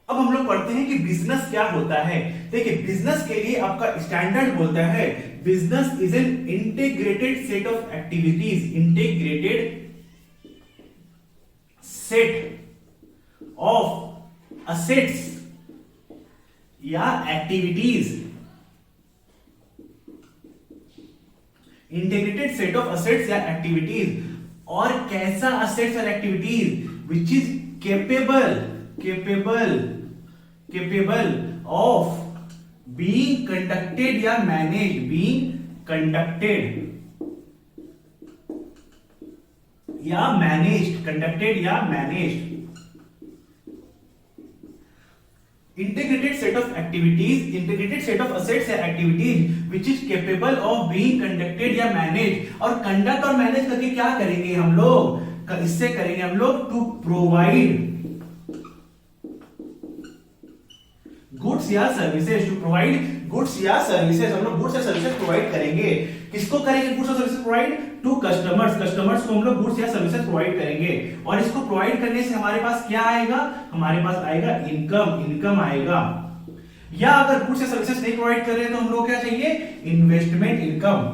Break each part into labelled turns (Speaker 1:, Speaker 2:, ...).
Speaker 1: अब हम लोग पढ़ते हैं कि बिजनेस क्या होता है। देखिए, बिजनेस के लिए आपका स्टैंडर्ड बोलता है business is an integrated set of activities, integrated set of assets या activities, integrated set of assets या एक्टिविटीज। और कैसा असेट्स और activities? Which is capable of being conducted या managed, being conducted या managed, conducted या managed। integrated set of activities, integrated set of assets या activities which is capable of being conducted या managed। और conduct और manage करके क्या करेंगे हम लोग? इससे करेंगे हम लोग to provide गुड्स या सर्विसेज, टू प्रोवाइड गुड्स या सर्विसेज। हम लोग गुड्स या सर्विसेज प्रोवाइड करेंगे। किसको करेंगे गुड्स और services provide? To customers, customers को हम लोग गुड्स या सर्विसेज प्रोवाइड करेंगे। और इसको प्रोवाइड करने से हमारे पास क्या आएगा? हमारे पास आएगा इनकम, इनकम आएगा। या अगर गुड्स या सर्विसेज नहीं प्रोवाइड कर रहे हैं तो हम लोग क्या चाहिए? Investment income.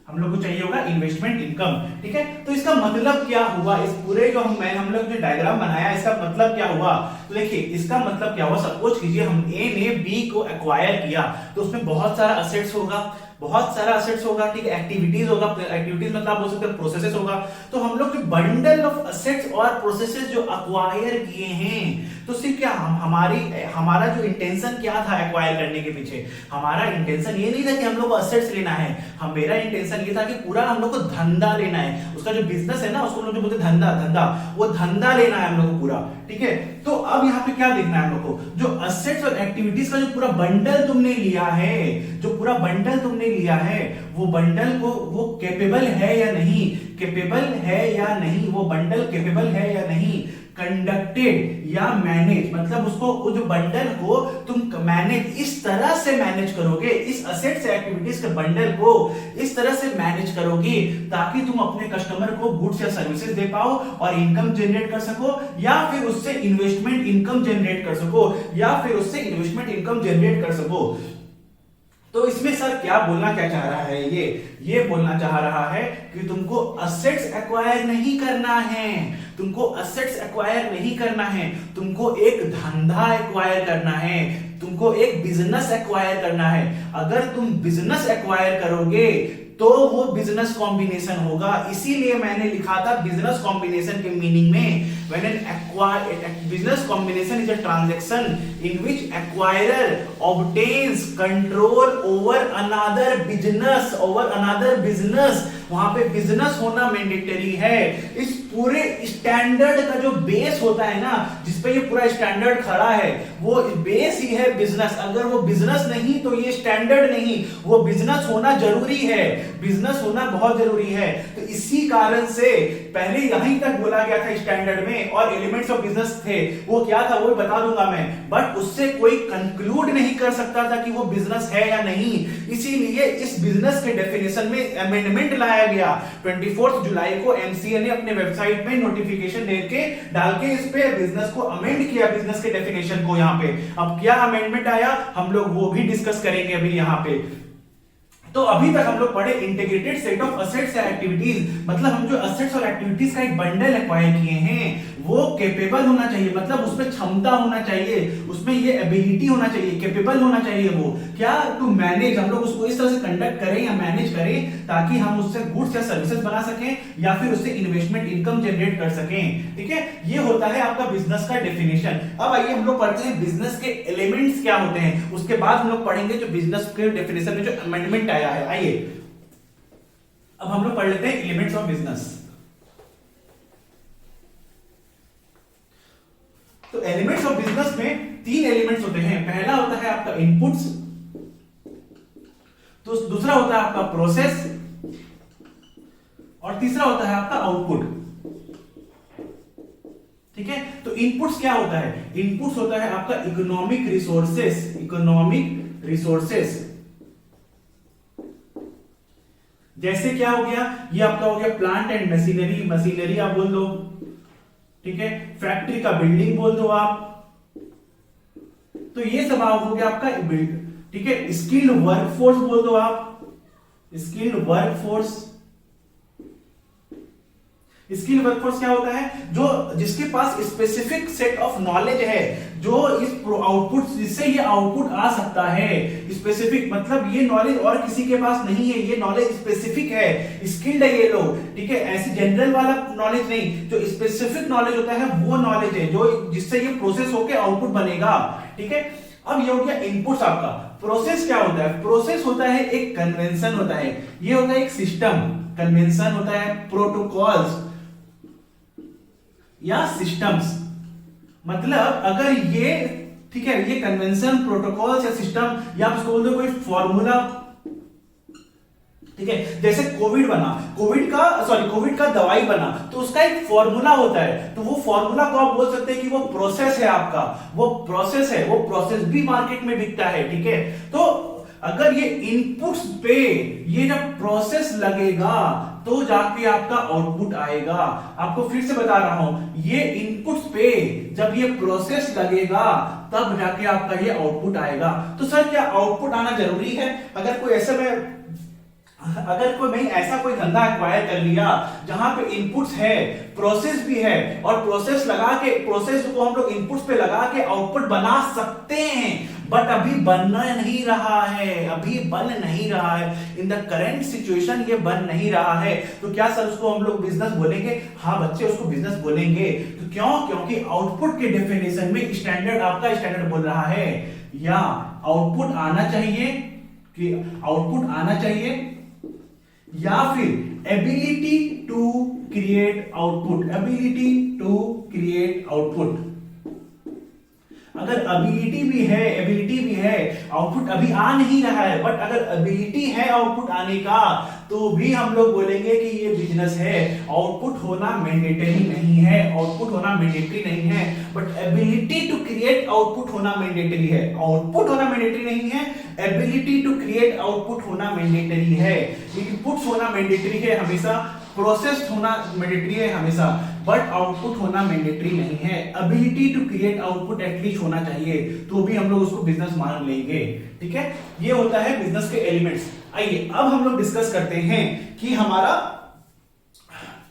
Speaker 1: हम लोग को चाहिए होगा इन्वेस्टमेंट इनकम। ठीक है, तो इसका मतलब क्या हुआ? इस पूरे जो हम लोग जो डायग्राम बनाया, इसका मतलब क्या हुआ? तो देखिए, इसका मतलब क्या हुआ? सपोज कीजिए हम ए ने बी को एक्वायर किया, तो उसमें बहुत सारा असेट्स होगा, बहुत सारा असेट्स होगा। ठीक है, एक्टिविटीज होगा, एक्टिविटीज मतलब बोल सकते हैं प्रोसेसेस होगा। तो हम लोग जो बंडल ऑफ असेट्स और प्रोसेसेस जो एक्वायर किए हैं, तो सिर्फ क्या हमारा जो इंटेंशन क्या था एक्वायर करने के पीछे? हमारा इंटेंशन ये नहीं था कि हम लोग को असेट्स लेना है, मेरा इंटेंशन ये था कि पूरा हम लोग को धंधा लेना है। उसका जो बिजनेस है ना, उसको हम लोग जो बोलते हैं धंधा, वो धंधा लेना है हम लोग को पूरा। ठीक है, तो अब यहाँ पे क्या देखना है हम लोग को? जो असेट्स और एक्टिविटीज का जो पूरा बंडल तुमने लिया है, जो पूरा बंडल तुमने लिया है, वो बंडल को वो कैपेबल है या नहीं, कैपेबल है या नहीं, वो बंडल कैपेबल है या नहीं कंडक्टेड या मैनेज। मतलब उसको, वो जो बंडल को तुम मैनेज इस तरह से मैनेज करोगे, इस असेट्स एक्टिविटीज के बंडल को इस तरह से मैनेज करोगे ताकि तुम अपने कस्टमर को गुड्स या सर्विसेज दे पाओ और इनकम जनरेट कर सको, या फिर उससे इन्वेस्टमेंट इनकम जनरेट कर सको, या फिर उससे इन्वेस्टमेंट इनकम जनरेट कर सको। तो इसमें सर क्या चाह रहा है? ये बोलना चाह रहा है कि तुमको असेट्स एक्वायर नहीं करना है, तुमको असेट्स एक्वायर नहीं करना है, तुमको एक धंधा एक्वायर करना है, तुमको एक बिजनेस एक्वायर करना है। अगर तुम बिजनेस एक्वायर करोगे तो वो बिजनेस कॉम्बिनेशन होगा। इसीलिए मैंने लिखा था बिजनेस कॉम्बिनेशन के मीनिंग में, when an business combination is a transaction in which acquirer obtains control over another business। वहां पे बिजनेस होना मैंडेटरी है। इस पूरे स्टैंडर्ड का जो बेस होता है ना, जिसपे ये पूरा स्टैंडर्ड खड़ा है, वो बेस ही है बिजनेस। अगर वो बिजनेस नहीं तो ये स्टैंडर्ड नहीं, वो बिजनेस होना जरूरी है, बिजनेस होना बहुत जरूरी है। तो इसी कारण से पहले यहीं तक बोला गया था स्टैंडर्ड में, और एलिमेंट्स ऑफ बिजनेस थे, वो क्या था वो बता दूंगा मैं, बट उससे कोई कंक्लूड नहीं कर सकता था कि वो बिजनेस है या नहीं। इसीलिए इस बिजनेस के डेफिनेशन में अमेंडमेंट लाया गया। 24 जुलाई को एमसीए ने अपने वेबसाइट में नोटिफिकेशन देके डाल के इस पे बिजनेस को अमेंड किया, बिजनेस के डेफिनेशन को। यहाँ पे अब क्या अमेंडमेंट आया, हम लोग वो भी डिस्कस करेंगे अभी यहाँ पे। तो अभी तक हम लोग पढ़े इंटीग्रेटेड सेट ऑफ असेट्स या एक्टिविटीज, मतलब हम जो असेट्स और एक्टिविटीज का एक बंडल एक्वायर किए हैं वो कैपेबल होना चाहिए, मतलब उसमें क्षमता होना चाहिए, उसमें ये एबिलिटी होना चाहिए, कैपेबल होना चाहिए वो क्या, टू मैनेज। हम लोग उसको इस तरह से कंडक्ट करें या मैनेज करें ताकि हम उससे गुड्स या सर्विसेज बना सकें या फिर उससे इन्वेस्टमेंट इनकम जनरेट कर सकें। ठीक है, ये होता है आपका बिजनेस का डेफिनेशन। अब आइए हम लोग पढ़ते हैं बिजनेस के एलिमेंट्स क्या होते हैं, उसके बाद हम लोग पढ़ेंगे जो बिजनेस के डेफिनेशन में जो अमेंडमेंट आया है। आइए अब हम लोग पढ़ लेते हैं एलिमेंट्स ऑफ बिजनेस। तो एलिमेंट्स ऑफ बिजनेस में 3 एलिमेंट्स होते हैं। पहला होता है आपका इनपुट्स, तो दूसरा होता है आपका प्रोसेस, और तीसरा होता है आपका आउटपुट। ठीक है, तो इनपुट्स क्या होता है? इनपुट्स होता है आपका इकोनॉमिक रिसोर्सेस, इकोनॉमिक रिसोर्सेस। जैसे क्या हो गया, ये आपका हो गया प्लांट एंड मशीनरी, मशीनरी आप बोल दो, ठीक है, फैक्ट्री का बिल्डिंग बोल दो आप, तो ये सब हो गया आपका बिल्ड, ठीक है। स्किल्ड वर्कफोर्स बोल दो आप, स्किल्ड वर्कफोर्स। स्किल वर्कफोर्स क्या होता है, जो जिसके पास स्पेसिफिक सेट ऑफ नॉलेज है, जो इस आउटपुट, जिससे ये आउटपुट आ सकता है। स्पेसिफिक मतलब ये नॉलेज और किसी के पास नहीं है, ये नॉलेज स्पेसिफिक है, स्किल्ड है ये लोग, ठीक है। ऐसे जनरल वाला नॉलेज नहीं, जो स्पेसिफिक नॉलेज होता है वो नॉलेज है जो जिससे ये प्रोसेस होकर आउटपुट बनेगा, ठीक है। अब ये हो गया इनपुट्स आपका। प्रोसेस क्या होता है, प्रोसेस होता है एक कन्वेंशन होता है, ये होता है एक सिस्टम, कन्वेंशन होता है, प्रोटोकॉल्स या सिस्टम्स। मतलब अगर ये, ठीक है, ये कन्वेंशन, प्रोटोकॉल्स या सिस्टम, या आप इसको बोल दो कोई फॉर्मूला, ठीक है। जैसे कोविड बना, कोविड का दवाई बना, तो उसका एक फॉर्मूला होता है, तो वो फॉर्मूला को आप बोल सकते हैं कि वो प्रोसेस है आपका, वो प्रोसेस है, वो प्रोसेस भी मार्केट में बिकता है, ठीक है। तो अगर ये इनपुट्स पे ये जब प्रोसेस लगेगा तो जाके आपका आउटपुट आएगा। आपको फिर से बता रहा हूं, ये इनपुट्स पे जब ये प्रोसेस लगेगा तब जाके आपका ये आउटपुट आएगा। तो सर क्या आउटपुट आना जरूरी है? अगर कोई ऐसा कोई धंधा एक्वायर कर लिया जहां पे इनपुट्स है, प्रोसेस भी है, और प्रोसेस लगा के, प्रोसेस को हम लोग इनपुट्स पे लगा के आउटपुट बना सकते हैं, बट अभी बन नहीं रहा है, इन द करेंट सिचुएशन ये बन नहीं रहा है, तो क्या सर उसको हम लोग बिजनेस बोलेंगे? हाँ बच्चे, उसको बिजनेस बोलेंगे। तो क्यों? क्योंकि आउटपुट के डेफिनेशन में स्टैंडर्ड, आपका स्टैंडर्ड बोल रहा है या आउटपुट आना चाहिए, कि आउटपुट आना चाहिए, या फिर ability to create output, ability to create output. अगर एबिलिटी भी है, आउटपुट अभी आ नहीं रहा है, बट अगर एबिलिटी है आउटपुट आने का, तो भी हम लोग बोलेंगे कि ये बिजनेस है। आउटपुट होना मैंडेटरी नहीं है, आउटपुट होना मैंडेटरी नहीं है, but ability to create output होना मैंडेटरी है। आउटपुट होना मैंडेटरी नहीं है, एबिलिटी टू क्रिएट आउटपुट होना मैंडेटरी है। इनपुट्स होना मैंडेटरी है हमेशा, प्रोसेस होना मैंडेटरी है हमेशा, बट आउटपुट होना मैंडेटरी नहीं है। Ability to create output at least होना चाहिए, तो भी हम लोग उसको बिजनेस मान लेंगे, ठीक है। ये होता है बिजनेस के एलिमेंट्स। आइए अब हम लोग डिस्कस करते हैं कि हमारा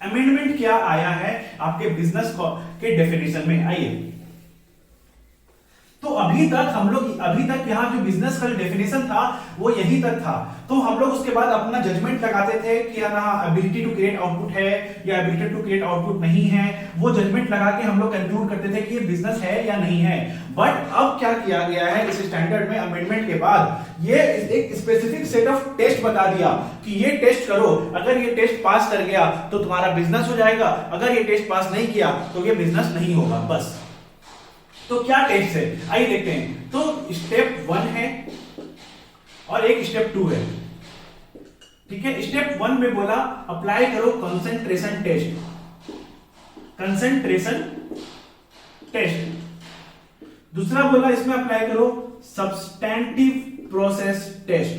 Speaker 1: अमेंडमेंट क्या आया है आपके बिजनेस के डेफिनेशन में। आइए, तो अभी तक यहाँ जो बिजनेस का डेफिनेशन था वो यही तक था। तो हम लोग उसके बाद अपना जजमेंट लगाते थे कि एबिलिटी टू क्रिएट आउटपुट है या एबिलिटी टू क्रिएट आउटपुट नहीं है। वो जजमेंट लगा के हम लोग कंक्लूड करते थे कि ये बिजनेस है या नहीं है। बट अब क्या किया गया है इस स्टैंडर्ड में अमेंडमेंट के बाद, ये एक स्पेसिफिक सेट ऑफ टेस्ट बता दिया कि ये टेस्ट करो, अगर ये टेस्ट पास कर गया तो तुम्हारा बिजनेस हो जाएगा, अगर ये टेस्ट पास नहीं किया तो ये बिजनेस नहीं होगा, बस। तो क्या टेस्ट है, आइए देखते हैं। तो स्टेप 1 है और एक स्टेप 2 है, ठीक है। स्टेप 1 में बोला अप्लाई करो कंसंट्रेशन टेस्ट, कंसंट्रेशन टेस्ट। दूसरा बोला इसमें अप्लाई करो substantive process test,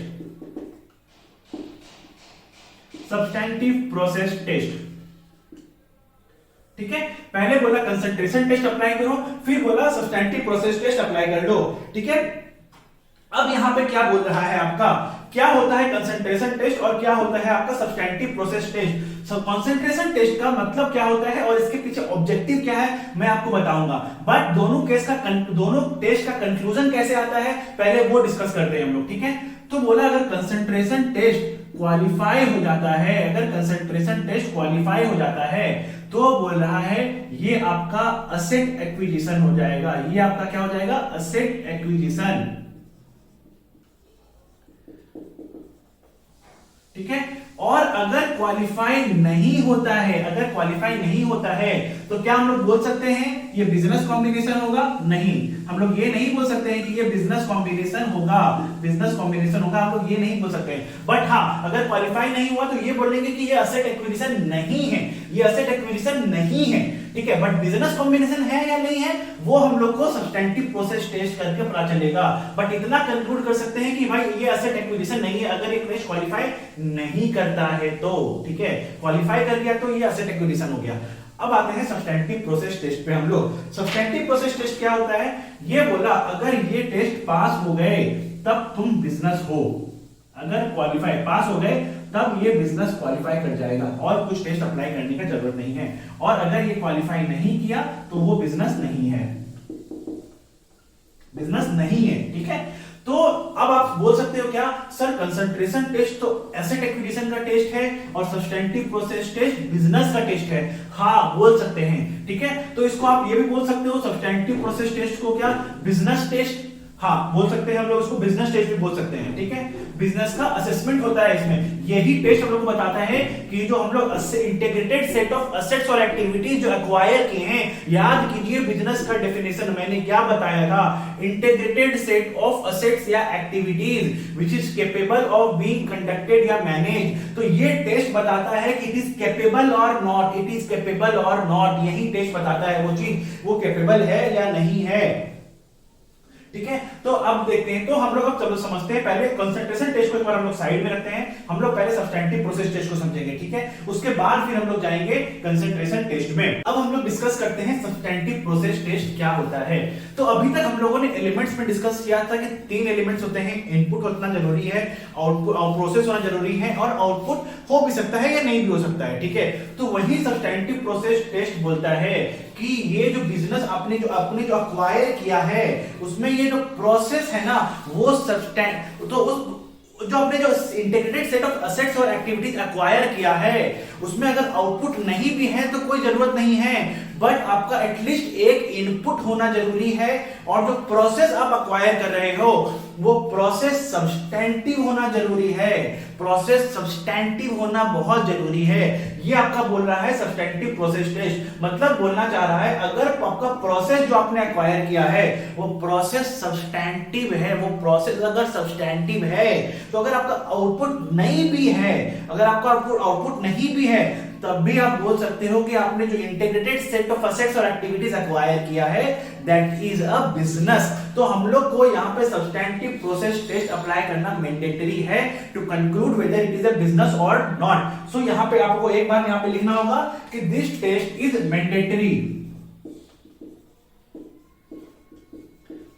Speaker 1: substantive process test, ठीक है। पहले बोला कंसंट्रेशन टेस्ट अप्लाई करो, फिर बोला सब्सटैंटिव प्रोसेस टेस्ट अप्लाई कर लो, ठीक है। अब यहां पे क्या बोल रहा है आपका, क्या होता है कंसंट्रेशन टेस्ट और क्या होता है आपका substantive process test. Concentration test का मतलब क्या होता है और इसके पीछे ऑब्जेक्टिव क्या है मैं आपको बताऊंगा, बट दोनों टेस्ट का कंक्लूजन कैसे आता है पहले वो डिस्कस करते हैं हम लोग, ठीक है। तो बोला अगर कंसंट्रेशन टेस्ट क्वालिफाई हो जाता है, अगर कंसंट्रेशन टेस्ट क्वालिफाई हो जाता है तो बोल रहा है ये आपका असेट एक्विजिशन हो जाएगा, ये आपका क्या हो जाएगा, असेट एक्विजिशन, ठीक है। और अगर क्वालिफाई नहीं होता है, अगर क्वालिफाई नहीं होता है तो क्या हम लोग बोल सकते हैं ये बिजनेस कॉम्बिनेशन होगा? नहीं, हम लोग ये नहीं बोल सकते हैं कि ये बिजनेस कॉम्बिनेशन होगा, बिजनेस कॉम्बिनेशन होगा, हम लोग ये नहीं बोल सकते। बट हाँ, अगर क्वालिफाई नहीं हुआ तो ये बोलेंगे कि ये असेट एक्विजिशन नहीं है, ये असेट एक्विजिशन नहीं है, ठीक है। बट बिजनेस कॉम्बिनेशन है या नहीं है वो हम लोग को सब्सटैंटिव प्रोसेस टेस्ट करके पता चलेगा। बट इतना कंक्लूड कर सकते हैं कि भाई ये असेट एक्विजिशन नहीं है अगर एक टेस्ट क्वालिफाई नहीं करता है तो, ठीक है। क्वालिफाई कर गया तो ये असेट एक्विजिशन हो गया। अब आते हैं सब्सटेंटिव प्रोसेस टेस्ट पे हम लोग। सब्सटेंटिव प्रोसेस टेस्ट क्या होता है? ये बोला अगर ये टेस्ट पास हो गए तब तुम बिजनेस हो, अगर क्वालिफाई पास हो गए तब ये बिजनेस क्वालिफाई कर जाएगा और कुछ टेस्ट अप्लाई करने का जरूरत नहीं है, और अगर ये क्वालिफाई नहीं किया तो वो बिजनेस नहीं है, बिजनेस नहीं है। ठीक है, तो अब आप बोल सकते हो क्या सर कंसंट्रेशन टेस्ट तो एसेट एक्विजिशन का टेस्ट है और सब्सटेंटिव प्रोसेस टेस्ट बिजनेस का टेस्ट है। हाँ बोल सकते हैं, ठीक है, तो इसको आप ये भी बोल सकते हो सब्सटेंटिव प्रोसेस टेस्ट को क्या बिजनेस टेस्ट, हाँ बोल सकते हैं हम लोग इसको बिजनेस टेस्ट भी बोल सकते हैं। ठीक है, बिजनेस का असेसमेंट होता है इसमें। यही टेस्ट हम लोग को बताता है कि जो हम लोग इंटीग्रेटेड सेट ऑफ असेट्स और एक्टिविटीज जो एक्वायर किए हैं, याद कीजिए बिजनेस का डेफिनेशन मैंने क्या बताया था, इंटीग्रेटेड सेट ऑफ असेट्स या activities which is capable of being conducted या मैनेज। तो ये टेस्ट बताता है कि इट इज केपेबल और नॉट, इट इज केपेबल और नॉट, यही टेस्ट बताता है वो चीज वो केपेबल है या नहीं है। ठीक है, तो अब देखते हैं, तो हम लोग अब चलो समझते हैं, पहले कंसंट्रेशन टेस्ट को एक बार हम लोग साइड में रखते हैं, हम लोग पहले सब्सटेंटिव प्रोसेस टेस्ट को समझेंगे। ठीक है, उसके बाद फिर हम लोग जाएंगे कंसंट्रेशन टेस्ट में। अब हम लोग डिस्कस करते हैं सब्सटेंटिव प्रोसेस टेस्ट क्या होता है। तो अभी तक हम लोगों ने एलिमेंट्स में डिस्कस किया था कि 3 एलिमेंट्स होते हैं, इनपुट होना जरूरी है, आउटपुट प्रोसेस होना जरूरी है, और आउटपुट हो भी सकता है या नहीं भी हो सकता है। ठीक है, तो वही सब्सटेंटिव प्रोसेस टेस्ट बोलता है कि ये जो बिजनेस आपने जो अक्वायर किया है उसमें ये जो प्रोसेस है ना वो सब्सटेंट, तो उस जो आपने जो इंटीग्रेटेड सेट ऑफ असेट्स और एक्टिविटीज एक्वायर किया है उसमें अगर आउटपुट नहीं भी है तो कोई जरूरत नहीं है, बट आपका एटलीस्ट एक इनपुट होना जरूरी है, और जो प्रोसेस आप एक्वायर कर रहे हो वो प्रोसेस सब्सटेंटिव होना जरूरी है, प्रोसेस सब्सटेंटिव होना बहुत जरूरी है। ये आपका बोल रहा है सब्सटेंटिव प्रोसेस टेस्ट, मतलब बोलना चाह रहा है अगर आपका प्रोसेस जो आपने एक्वायर किया है वो प्रोसेस सब्सटेंटिव है, वो प्रोसेस अगर सब्सटेंटिव है, तो अगर आपका आउटपुट नहीं भी है, अगर आपका आउटपुट नहीं भी है तब भी आप बोल सकते हो कि आपने जो इंटीग्रेटेड सेट ऑफ असेट्स और एक्टिविटीज एक्वायर किया है दैट इज अ बिजनेस। तो हम लोग को यहाँ पे सब्सटेंटिव प्रोसेस टेस्ट अप्लाई करना मैंडेटरी है to conclude whether it is a business और नॉट। सो यहाँ पे आपको एक बार यहाँ पे लिखना होगा कि this test is mandatory,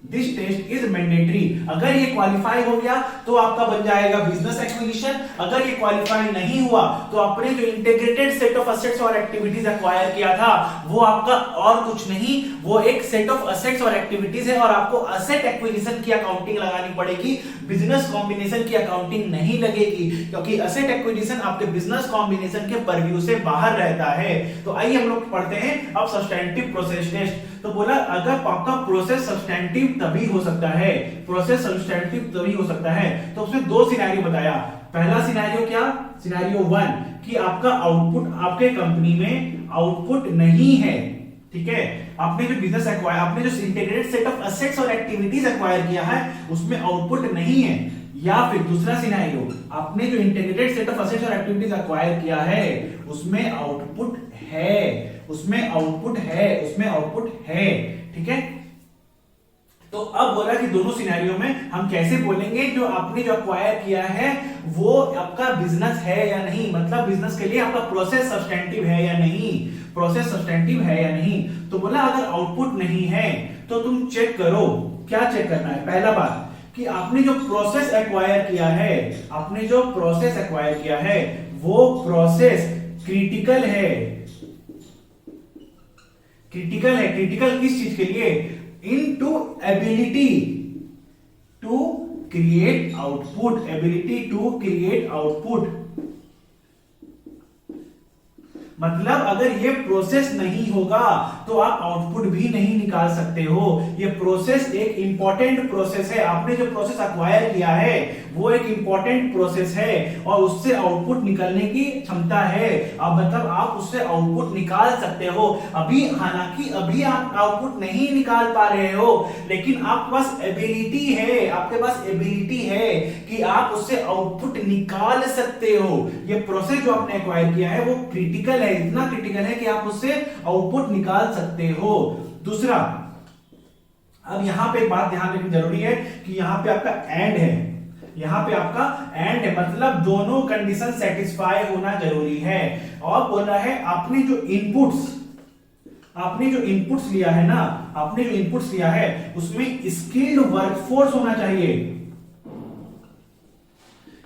Speaker 1: this test is mandatory. अगर ये क्वालिफाई हो गया तो आपका बन जाएगा बिजनेस एक्विजिशन, अगर ये क्वालिफाई नहीं हुआ तो आपने जो इंटीग्रेटेड सेट ऑफ असेट्स और एक्टिविटीज एक्वायर किया था वो आपका और कुछ नहीं, वो एक सेट ऑफ असेट्स और एक्टिविटीज है, और आपको असेट एक्विजिशन की अकाउंटिंग लगानी पड़ेगी, बिजनेस कॉम्बिनेशन की अकाउंटिंग नहीं लगेगी, क्योंकि असेट एक्विजिशन आपके बिजनेस कॉम्बिनेशन के परव्यू से बाहर रहता है। तो आइए हम लोग पढ़ते हैं अब सब्सटेंटिव प्रोसेस टेस्ट। तो बोला अगर आपका प्रोसेस सब्सटेंटिव तभी हो सकता है, प्रोसेस सब्सटेंटिव तभी हो सकता है, तो उसने 2 सिनेरियो बताया। पहला सिनेरियो क्या, सिनेरियो 1 कि आपका आउटपुट आपके कंपनी में आउटपुट नहीं है। ठीक है, आपने जो बिजनेस एक्वायर, आपने जो इंटीग्रेटेड सेट ऑफ असेट्स और एक्टिविटीज एक्वायर किया है उसमें आउटपुट नहीं है, या फिर दूसरा सिनेरियो आपने जो इंटीग्रेटेड सेट ऑफ असेट्स और एक्टिविटीज एक्वायर किया है उसमें आउटपुट है, उसमें आउटपुट है, उसमें आउटपुट है। ठीक है, तो अब बोला कि दोनों सिनेरियो में हम कैसे बोलेंगे जो आपने जो एक्वायर किया है वो आपका बिजनेस है या नहीं, मतलब बिजनेस के लिए आपका प्रोसेस सब्सटेंटिव है या नहीं, प्रोसेस सब्सटेंटिव है या नहीं। तो बोला अगर आउटपुट नहीं है तो तुम चेक करो, क्या चेक करना है, पहला बात कि आपने जो प्रोसेस एक्वायर किया है, आपने जो प्रोसेस एक्वायर किया है वो प्रोसेस क्रिटिकल है, क्रिटिकल है। क्रिटिकल किस चीज के लिए, into ability to create output, ability to create output. मतलब अगर ये प्रोसेस नहीं होगा तो आप आउटपुट भी नहीं निकाल सकते हो। ये प्रोसेस एक इंपॉर्टेंट प्रोसेस है, आपने जो प्रोसेस एक्वायर किया है वो एक इंपॉर्टेंट प्रोसेस है और उससे आउटपुट निकलने की क्षमता है। अब मतलब आप उससे आउटपुट निकाल सकते हो। अभी हालांकि अभी आप आउटपुट नहीं निकाल पा रहे हो, लेकिन आपके पास एबिलिटी है, आपके पास एबिलिटी है कि आप उससे आउटपुट निकाल सकते हो। ये प्रोसेस जो आपने एक्वायर किया है वो क्रिटिकल है, इतना क्रिटिकल है कि आप उससे आउटपुट निकाल सकते हो। दूसरा, अब यहां पे एक बात ध्यान रखनी जरूरी है कि यहां पे आपका एंड है, यहां पे आपका एंड है, मतलब दोनों कंडीशन सेटिस्फाई होना जरूरी है। और बोल रहा है आपने जो इनपुट्स आपने जो इनपुट्स लिया है ना, आपने जो इनपुट्स लिया है उसमें स्किल्ड वर्कफोर्स होना चाहिए,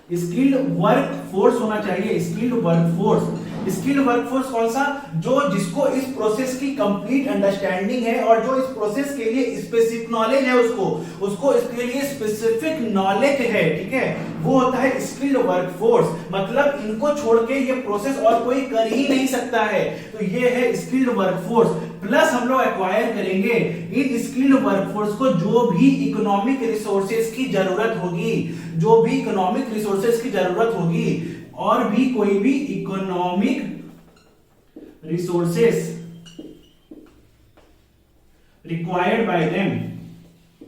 Speaker 1: स्किल्ड वर्कफोर्स होना चाहिए, स्किल्ड वर्कफोर्स। स्किल्ड वर्कफोर्स कौन सा? जो जिसको इस प्रोसेस की कंप्लीट अंडरस्टैंडिंग है और जो इस प्रोसेस के लिए स्पेसिफिक नॉलेज है, उसको इसके लिए स्पेसिफिक नॉलेज है, ठीक है, वो होता है स्किल्ड वर्कफोर्स। मतलब इनको छोड़ के ये प्रोसेस और कोई कर ही नहीं सकता है, तो ये है स्किल्ड वर्कफोर्स। प्लस हम लोग एक्वायर करेंगे इन स्किल्ड वर्कफोर्स को जो भी इकोनॉमिक रिसोर्सेज की जरूरत होगी, जो भी इकोनॉमिक रिसोर्सेज की जरूरत होगी, और भी कोई भी economic resources required by them,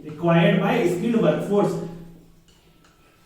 Speaker 1: required by skilled workforce,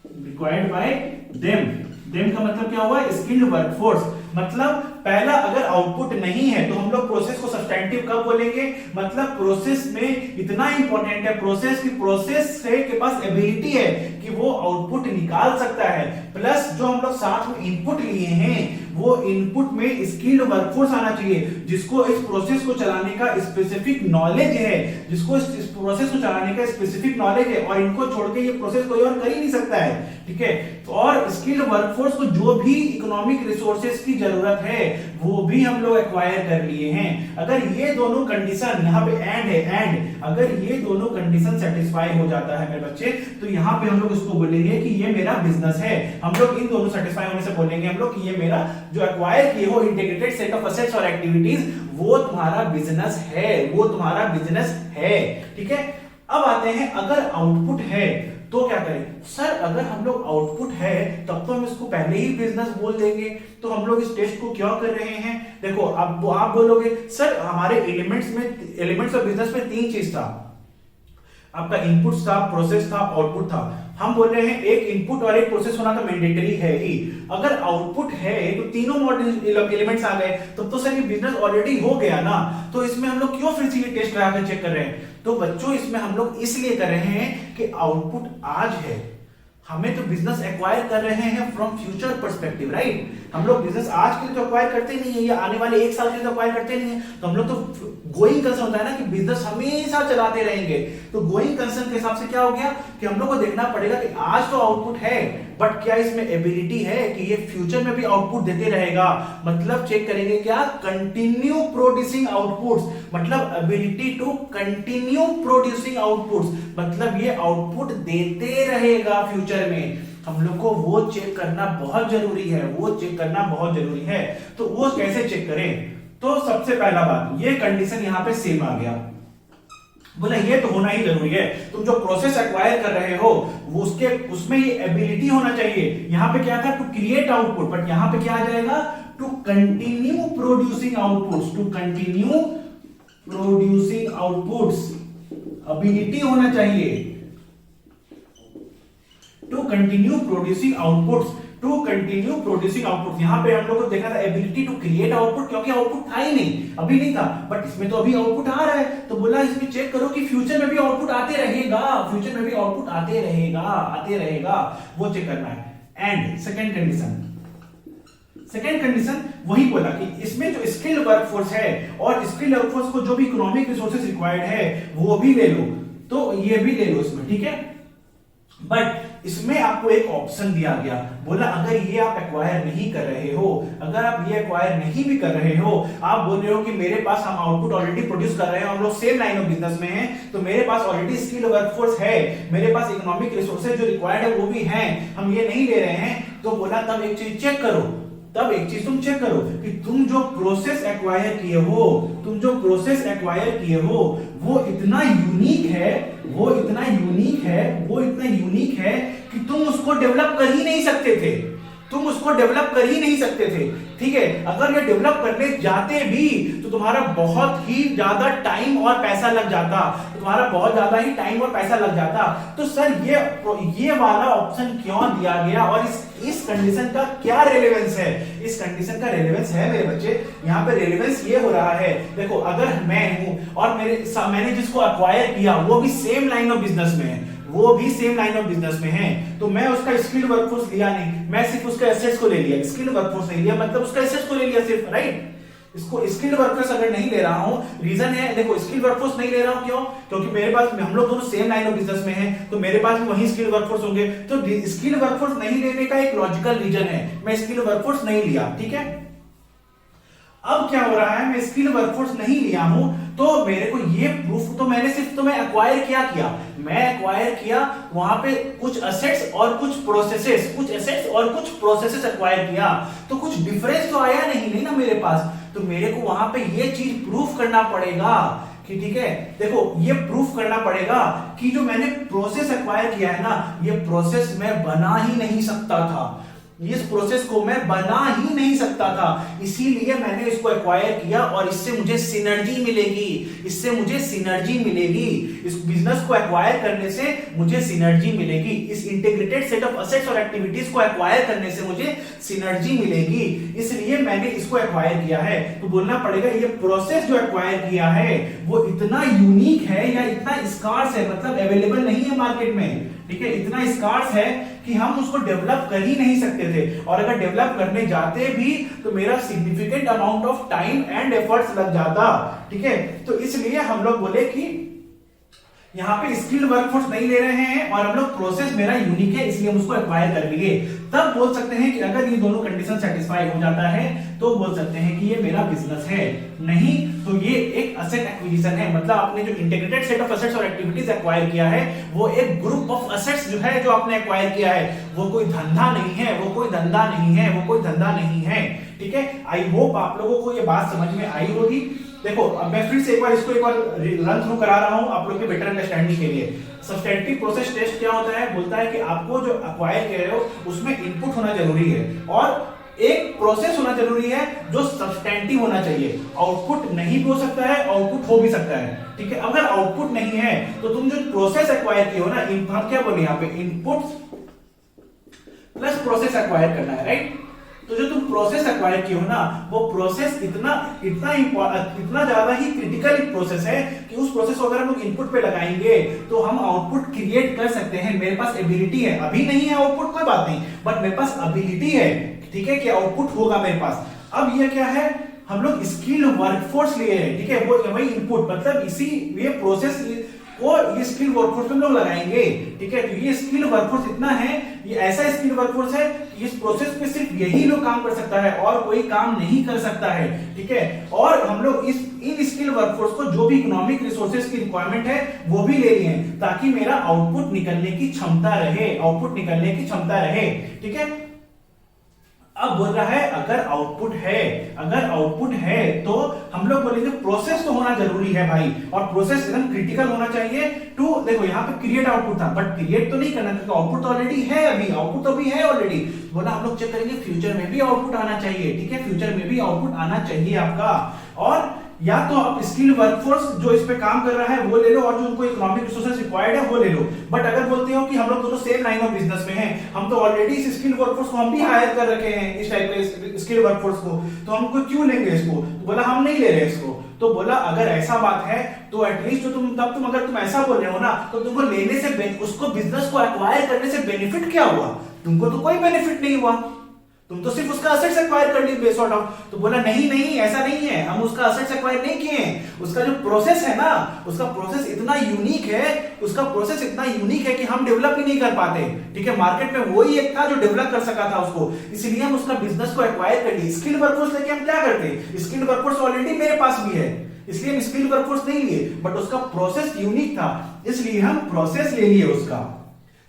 Speaker 1: required by them. Them का मतलब क्या हुआ? Skilled workforce. मतलब पहला अगर आउटपुट नहीं है तो हम लोग प्रोसेस को सब्सटैंटिव कब बोलेंगे? मतलब प्रोसेस में इतना इंपॉर्टेंट है प्रोसेस की, प्रोसेस से के पास एबिलिटी है कि वो आउटपुट निकाल सकता है। प्लस जो हम लोग साथ में इनपुट लिए हैं वो इनपुट में स्किल्ड वर्कफोर्स आना चाहिए, जिसको इस प्रोसेस को चलाने का स्पेसिफिक नॉलेज है, जिसको इस प्रोसेस को चलाने का स्पेसिफिक नॉलेज है, और इनको छोड़ के ये प्रोसेस कोई और कर ही नहीं सकता है, ठीक है। तो और स्किल्ड वर्कफोर्स को जो भी इकोनॉमिक रिसोर्सेज की जरूरत है वो भी हम लोग एक्वायर कर लिए हैं। अगर ये दोनों कंडीशन, यहाँ पे एंड है, एंड अगर ये दोनों कंडीशन सेटिस्फाई हो जाता है मेरे बच्चे, तो यहाँ पे हम लोग उसको बोलेंगे कि ये मेरा बिजनेस है। हम लोग इन दोनों सेटिस्फाई होने से बोलेंगे हम लोग कि ये मेरा जो एक्वायर किए हो इंटीग्रेटेड सेट ऑफ असेट्स और एक्टिविटीज, वो तुम्हारा बिजनेस है, वो तुम्हारा बिजनेस है, ठीक है। अब आते हैं अगर आउटपुट है तो क्या करें? सर अगर हम लोग आउटपुट है तब तो हम इसको पहले ही बिजनेस बोल देंगे, तो हम लोग इस टेस्ट को क्यों कर रहे हैं? देखो अब आप बोलोगे सर हमारे एलिमेंट्स ऑफ बिजनेस में 3 चीज था, आपका इनपुट था, प्रोसेस था, आउटपुट था। हम बोल रहे हैं एक इनपुट और एक प्रोसेस होना तो मैंडेटरी है ही। अगर आउटपुट है तो तीनों एलिमेंट्स आ गए, तो सर ये बिजनेस ऑलरेडी हो गया ना, तो इसमें हम लोग क्यों फिर से ये टेस्ट लगा कर चेक कर रहे हैं? तो बच्चों इसमें हम लोग इसलिए कर रहे हैं कि आउटपुट आज है, हमें तो बिजनेस एक्वायर कर रहे हैं फ्रॉम फ्यूचर पर्सपेक्टिव, राइट। हम लोग बिजनेस आज के लिए तो एक्वायर करते नहीं है, या आने वाले 1 साल के लिए तो एक्वायर करते नहीं है, तो हम लोग तो गोइंग कंसर्न होता है ना कि बिजनेस हमेशा चलाते रहेंगे। तो गोइंग कंसर्न के हिसाब से क्या हो गया कि हम लोग को देखना पड़ेगा कि आज तो आउटपुट है, बट क्या इसमें एबिलिटी है कि ये फ्यूचर में भी आउटपुट देते रहेगा? मतलब चेक करेंगे क्या? कंटिन्यू प्रोड्यूसिंग आउटपुट्स, मतलब ability to continue producing outputs, मतलब ये आउटपुट देते रहेगा फ्यूचर में। हम लोग को वो चेक करना बहुत जरूरी है, वो चेक करना बहुत जरूरी है। तो वो कैसे चेक करें? तो सबसे पहला बात, ये कंडीशन यहां पे सेम आ गया, बोला ये तो होना ही जरूरी है। तुम जो प्रोसेस एक्वायर कर रहे हो वो उसमें ये एबिलिटी होना चाहिए। यहां पे क्या था? टू क्रिएट आउटपुट, बट यहां पे क्या आ जाएगा? To continue producing outputs, to continue producing outputs, ability होना चाहिए to continue producing outputs, to continue producing output. यहां पे हम लोग को देखना था एबिलिटी टू क्रिएट आउटपुट, क्योंकि आउटपुट था ही नहीं, अभी नहीं था, बट इसमें तो अभी आउटपुट आ रहा है, तो बोला इसमें चेक करो कि फ्यूचर में भी आउटपुट आते रहेगा, फ्यूचर में भी आउटपुट आते रहेगा, वो चेक करना है। एंड सेकेंड कंडीशन वही बोला कि इसमें जो स्किल्ड वर्कफोर्स है और स्किल्ड वर्कफोर्स को जो भी इकोनॉमिक रिसोर्सेज रिक्वायर्ड है वो भी ले लो, तो ये भी ले लो इसमें, ठीक है। बट इसमें आपको एक ऑप्शन दिया गया, बोला अगर ये आप एक्वायर नहीं कर रहे हो, अगर आप ये एक्वायर नहीं भी कर रहे हो, आप बोल रहे हो कि मेरे पास हम आउटपुट ऑलरेडी प्रोड्यूस कर रहे हैं, हम लोग सेम लाइन ऑफ बिजनेस में हैं, तो मेरे पास ऑलरेडी स्किल्ड वर्कफोर्स है, मेरे पास इकोनॉमिक रिसोर्सेज जो रिक्वायर्ड है वो भी हैं, हम ये नहीं ले रहे हैं, तो बोला तब एक चीज चेक करो, तब एक चीज तुम चेक करो कि तुम जो प्रोसेस एक्वायर किए हो, तुम जो प्रोसेस एक्वायर किए हो वो इतना यूनिक है, वो इतना यूनिक है, वो इतना यूनिक है कि तुम उसको डेवलप कर ही नहीं सकते थे, तुम उसको डेवलप कर ही नहीं सकते थे, ठीक है। अगर ये डेवलप करने जाते भी तो तुम्हारा बहुत ही ज्यादा टाइम और पैसा लग जाता, तुम्हारा बहुत ज्यादा ही टाइम और पैसा लग जाता। तो सर ये वाला ऑप्शन क्यों दिया गया और इस कंडीशन का क्या रेलेवेंस है? इस कंडीशन का रेलेवेंस है मेरे बच्चे, यहाँ पे रेलेवेंस ये हो रहा है, देखो अगर मैं हूं और मैंने जिसको अक्वायर किया वो भी सेम लाइन ऑफ बिजनेस में है, वो भी सेम लाइन ऑफ बिजनेस में है, तो मैं उसका स्किल्ड वर्कफोर्स लिया नहीं, मैं सिर्फ उसका एसेट्स को ले लिया, स्किल्ड वर्कफोर्स नहीं लिया, मतलब उसका एसेट्स को ले लिया सिर्फ, राइट। इसको स्किल्ड वर्कफोर्स अगर नहीं ले रहा हूं, रीजन है देखो, स्किल्ड वर्कफोर्स नहीं ले रहा हूं क्यों? क्योंकि मेरे पास, हम लोग दोनों सेम लाइन ऑफ बिजनेस में हैं, तो मेरे पास भी वही स्किल्ड वर्कफोर्स होंगे। तो स्किल्ड वर्कफोर्स नहीं लेने का एक लॉजिकल रीजन है, मैं स्किल्ड वर्कफोर्स नहीं लिया, ठीक है। अब क्या हो रहा है, मैं स्किल वर्कफोर्स नहीं लिया हूं, तो मेरे को ये प्रूफ, तो मैंने सिर्फ, तो मैं एक्वायर क्या किया, मैं एक्वायर किया वहां पे कुछ असेट्स और कुछ प्रोसेसेस, कुछ एसेट्स और कुछ प्रोसेसेस एक्वायर किया, तो कुछ डिफरेंस तो आया नहीं ना मेरे पास। तो मेरे को वहां पे ये चीज प्रूफ करना पड़ेगा कि ठीक है, देखो ये प्रूफ करना पड़ेगा कि जो मैंने प्रोसेस एक्वायर किया है ना, ये प्रोसेस मैं बना ही नहीं सकता था, इस प्रोसेस को मैं बना ही नहीं सकता था, इसीलिए मैंने इसको एक्वायर किया और इससे मुझे सिनर्जी मिलेगी, इससे मुझे सिनर्जी मिलेगी, इस बिजनेस को एक्वायर करने से मुझे सिनर्जी मिलेगी, इस इंटीग्रेटेड सेट ऑफ असेट्स और एक्टिविटीज को एक्वायर करने से मुझे सिनर्जी मिलेगी, इसलिए मैंने इसको एक्वायर किया है। तो बोलना पड़ेगा ये प्रोसेस जो एक्वायर किया है वो इतना यूनिक है या इतना स्कार्स है, मतलब अवेलेबल नहीं है मार्केट में, ठीक है, इतना स्कार्स है कि हम उसको डेवलप कर ही नहीं सकते थे, और अगर डेवलप करने जाते भी तो मेरा significant amount of time and efforts लग जाता, ठीक है। तो इसलिए हम लोग बोले कि यहाँ पे स्किल्ड वर्कफोर्स नहीं ले रहे हैं और हम लोग प्रोसेस मेरा यूनिक है इसलिए हम उसको एक्वायर कर लिए, तब बोल सकते हैं कि अगर ये दोनों कंडीशन सेटिस्फाई हो जाता है तो बोल सकते हैं कि ये मेरा बिजनेस है, नहीं तो ये एक असेट एक्विजिशन है, मतलब आपने जो इंटीग्रेटेड सेट ऑफ असेट्स और एक्टिविटीज एक्वायर किया है वो एक ग्रुप ऑफ असेट्स जो है जो आपने एक्वायर किया है, वो कोई धंधा नहीं है, वो कोई धंधा नहीं है, वो कोई धंधा नहीं है, ठीक है। आई होप आप लोगों को ये बात समझ में आई होगी। देखो अब मैं फिर से एक बार इसको एक बार रन थ्रू करा रहा हूं आप लोग के बेटर अंडरस्टैंडिंग के लिए। सब्सटेंटिव प्रोसेस टेस्ट क्या होता है, बोलता है कि आपको जो एक्वायर कर रहे हो उसमें इनपुट होना जरूरी है और एक प्रोसेस होना जरूरी है जो सब्सटेंटिव होना चाहिए, आउटपुट नहीं भी हो सकता है, आउटपुट हो भी सकता है, ठीक है। अगर आउटपुट नहीं है तो तुम जो प्रोसेस एक्वायर किए हो ना, हम क्या बोले यहाँ पे, इनपुट प्लस प्रोसेस एक्वायर करना है, राइट। तो जो तुम प्रोसेस एक्वायर किए हो ना, वो प्रोसेस इतना ज्यादा ही क्रिटिकल प्रोसेस है कि उस प्रोसेस को अगर हम लोग इनपुट पे लगाएंगे तो हम आउटपुट क्रिएट कर सकते हैं, मेरे पास एबिलिटी है, अभी नहीं है आउटपुट कोई बात नहीं, बट मेरे पास एबिलिटी है, ठीक है, कि आउटपुट होगा मेरे पास। अब ये क्या है, हम लोग स्किल्ड वर्कफोर्स लिए हैं, ठीक है, वो वही इनपुट, मतलब इसी ये प्रोसेस को ये स्किल वर्कफोर्स में लोग लगाएंगे, ठीक है। तो ये स्किल वर्कफोर्स इतना है, ये ऐसा स्किल वर्कफोर्स है कि इस प्रोसेस पे सिर्फ यही लोग काम कर सकता है और कोई काम नहीं कर सकता है, ठीक है। और हम लोग इन स्किल वर्कफोर्स को जो भी इकोनॉमिक रिसोर्सेज की रिक्वायरमेंट है वो भी ले लिए हैं ताकि मेरा आउटपुट निकलने की क्षमता रहे, आउटपुट निकलने की क्षमता रहे, ठीक है। अब बोल रहा है अगर आउटपुट है तो हम लोग बोलेंगे प्रोसेस तो होना जरूरी है भाई, और प्रोसेस एकदम क्रिटिकल होना चाहिए टू, देखो यहाँ पे क्रिएट आउटपुट था बट क्रिएट तो नहीं करना क्योंकि आउटपुट तो ऑलरेडी है, अभी आउटपुट तो भी है ऑलरेडी, बोला हम लोग चेक करेंगे फ्यूचर में भी आउटपुट आना चाहिए, ठीक है, फ्यूचर में भी आउटपुट आना चाहिए आपका। और या तो आप स्किल वर्कफोर्स जो इस पे काम कर रहा है वो ले लो और जो उनको इकोनॉमिक रिसोर्सेज रिक्वायर्ड है वो ले लो, बट अगर बोलते हो कि हम लोग दोनों सेम लाइन ऑफ बिजनेस में हैं, हम तो ऑलरेडी इस स्किल वर्कफोर्स को हम भी हायर कर रखे हैं, इस टाइप के स्किल वर्कफोर्स को, तो हमको क्यों लेंगे इसको, तो बोला हम नहीं ले रहे इसको। तो बोला अगर ऐसा बात है तो एटलीस्ट तुम अगर तुम ऐसा बोल रहे हो ना तो तुमको लेने से, उसको बिजनेस को एक्वायर करने से बेनिफिट क्या हुआ, तुमको तो कोई बेनिफिट नहीं हुआ, तुम तो सिर्फ उसका असेट्स एक्वायर कर ली बेस ऑफ। तो बोला नहीं ऐसा नहीं है, हम उसका असेट्स एक्वायर नहीं किए हैं, उसका जो प्रोसेस है ना, उसका प्रोसेस इतना यूनिक है कि हम डेवलप ही नहीं कर पाते, ठीक है, मार्केट में वही एक था जो डेवलप कर सका था उसको, इसलिए हम उसका बिजनेस को एक्वायर कर लिए। स्किल वर्कफोर्स लेके हम क्या करते, स्किल वर्कफोर्स ऑलरेडी मेरे पास भी है इसलिए हम स्किल वर्कफोर्स नहीं लिए, बट उसका प्रोसेस यूनिक था इसलिए हम प्रोसेस ले लिए उसका,